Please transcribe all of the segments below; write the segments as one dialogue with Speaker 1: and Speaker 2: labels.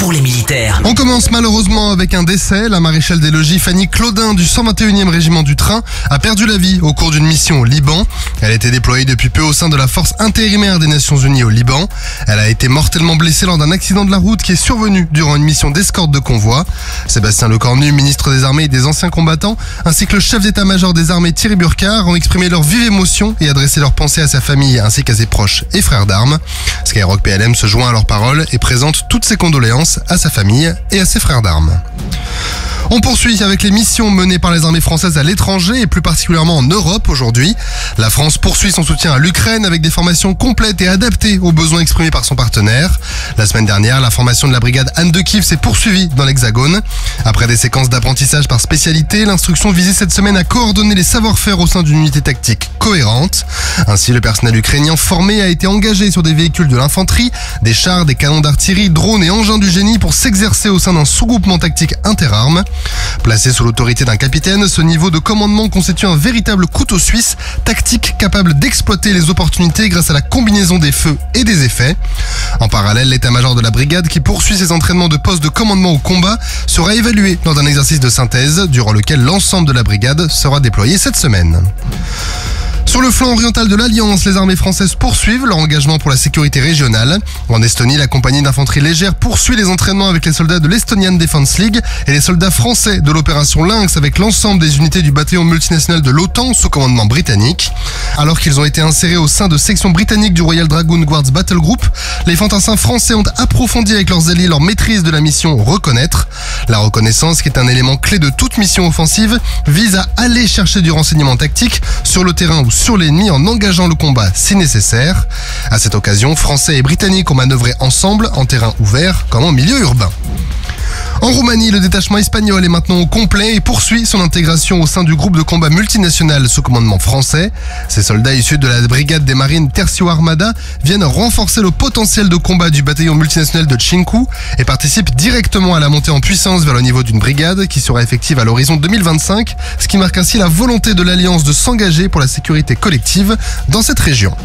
Speaker 1: pour les militaires.
Speaker 2: On commence malheureusement avec un décès. La maréchale des logis Fanny Claudin du 121e régiment du train a perdu la vie au cours d'une mission au Liban. Elle était déployée depuis peu au sein de la force intérimaire des Nations Unies au Liban. Elle a été mortellement blessée lors d'un accident de la route qui est survenu durant une mission d'escorte de convoi. Sébastien Lecornu, ministre des Armées et des Anciens Combattants, ainsi que le chef d'état-major des armées Thierry Burkhardt ont exprimé leur vive émotion et adressé leurs pensées à sa famille ainsi qu'à ses proches et frères d'armes. Skyrock PLM se joint à leurs paroles et présente toutes ses condoléances à sa famille et à ses frères d'armes. On poursuit avec les missions menées par les armées françaises à l'étranger et plus particulièrement en Europe aujourd'hui. La France poursuit son soutien à l'Ukraine avec des formations complètes et adaptées aux besoins exprimés par son partenaire. La semaine dernière, la formation de la brigade Anne de Kiev s'est poursuivie dans l'Hexagone. Après des séquences d'apprentissage par spécialité, l'instruction visait cette semaine à coordonner les savoir-faire au sein d'une unité tactique cohérente. Ainsi, le personnel ukrainien formé a été engagé sur des véhicules de l'infanterie, des chars, des canons d'artillerie, drones et engins du génie pour s'exercer au sein d'un sous-groupement tactique interarmes. Placé sous l'autorité d'un capitaine, ce niveau de commandement constitue un véritable couteau suisse tactique capable d'exploiter les opportunités grâce à la combinaison des feux et des effets. En parallèle, l'état-major de la brigade qui poursuit ses entraînements de poste de commandement au combat sera évalué lors d'un exercice de synthèse durant lequel l'ensemble de la brigade sera déployé cette semaine. Sur le flanc oriental de l'Alliance, les armées françaises poursuivent leur engagement pour la sécurité régionale. En Estonie, la compagnie d'infanterie légère poursuit les entraînements avec les soldats de l'Estonian Defense League et les soldats français de l'opération Lynx avec l'ensemble des unités du bataillon multinational de l'OTAN sous commandement britannique. Alors qu'ils ont été insérés au sein de sections britanniques du Royal Dragoon Guards Battle Group, les fantassins français ont approfondi avec leurs alliés leur maîtrise de la mission Reconnaître. La reconnaissance, qui est un élément clé de toute mission offensive, vise à aller chercher du renseignement tactique sur le terrain ou sur l'ennemi en engageant le combat si nécessaire. À cette occasion, Français et Britanniques ont manœuvré ensemble en terrain ouvert comme en milieu urbain. En Roumanie, le détachement espagnol est maintenant au complet et poursuit son intégration au sein du groupe de combat multinational sous commandement français. Ces soldats issus de la brigade des marines Tercio Armada viennent renforcer le potentiel de combat du bataillon multinational de Chincu et participent directement à la montée en puissance vers le niveau d'une brigade qui sera effective à l'horizon 2025, ce qui marque ainsi la volonté de l'Alliance de s'engager pour la sécurité collective dans cette région.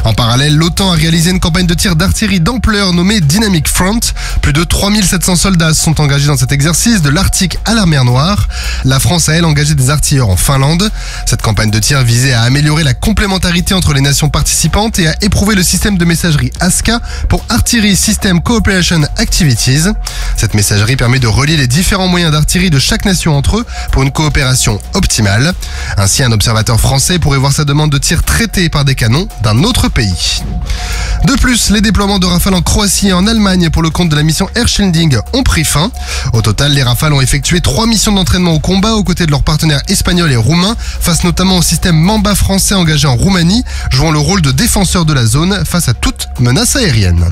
Speaker 2: En parallèle, l'OTAN a réalisé une campagne de tir d'artillerie d'ampleur nommée Dynamic Front. Plus de 3700 soldats sont engagés dans cet exercice de l'Arctique à la mer Noire. La France a, elle, engagé des artilleurs en Finlande. Cette campagne de tir visait à améliorer la complémentarité entre les nations participantes et à éprouver le système de messagerie ASCA pour Artillery System Cooperation Activities. Cette messagerie permet de relier les différents moyens d'artillerie de chaque nation entre eux pour une coopération optimale. Ainsi, un observateur français pourrait voir sa demande de tir traitée par des canons d'un autre pays. De plus, les déploiements de Rafale en Croatie et en Allemagne pour le compte de la mission Air Shielding ont pris fin. Au total, les Rafales ont effectué 3 missions d'entraînement au combat aux côtés de leurs partenaires espagnols et roumains, face notamment au système Mamba français engagé en Roumanie, jouant le rôle de défenseur de la zone face à toute menace aérienne.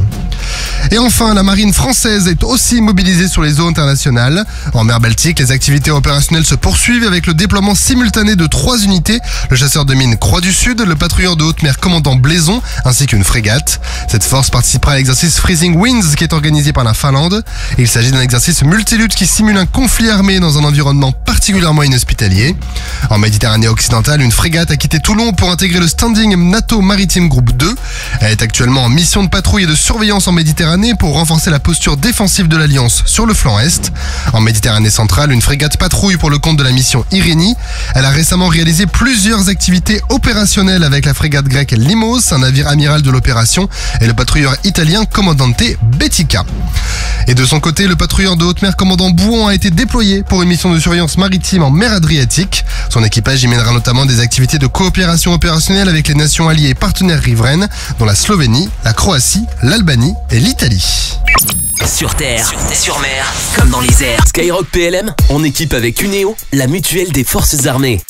Speaker 2: Et enfin, la marine française est aussi mobilisée sur les eaux internationales. En mer Baltique, les activités opérationnelles se poursuivent avec le déploiement simultané de 3 unités, le chasseur de mines Croix du Sud, le patrouilleur de haute mer commandant Blaison, ainsi qu'une frégate. Cette force participera à l'exercice Freezing Winds qui est organisé par la Finlande. Il s'agit d'un exercice multilutte qui simule un conflit armé dans un environnement particulièrement inhospitalier. En Méditerranée occidentale, une frégate a quitté Toulon pour intégrer le Standing NATO Maritime Group 2. Elle est actuellement en mission de patrouille et de surveillance en Méditerranée pour renforcer la posture défensive de l'Alliance sur le flanc Est. En Méditerranée centrale, une frégate patrouille pour le compte de la mission Irénie. Elle a récemment réalisé plusieurs activités opérationnelles avec la frégate grecque Limos, un navire amiral de l'opération, et le patrouilleur italien Commandante Betica. Et de son côté, le patrouilleur de haute mer commandant Bouon a été déployé pour une mission de surveillance maritime en mer Adriatique. Son équipage y mènera notamment des activités de coopération opérationnelle avec les nations alliées et partenaires riveraines, dont la Slovénie, la Croatie, l'Albanie et l'Italie.
Speaker 1: Sur terre, sur mer, comme dans les airs. Skyrock PLM, en équipe avec Uneo, la mutuelle des forces armées.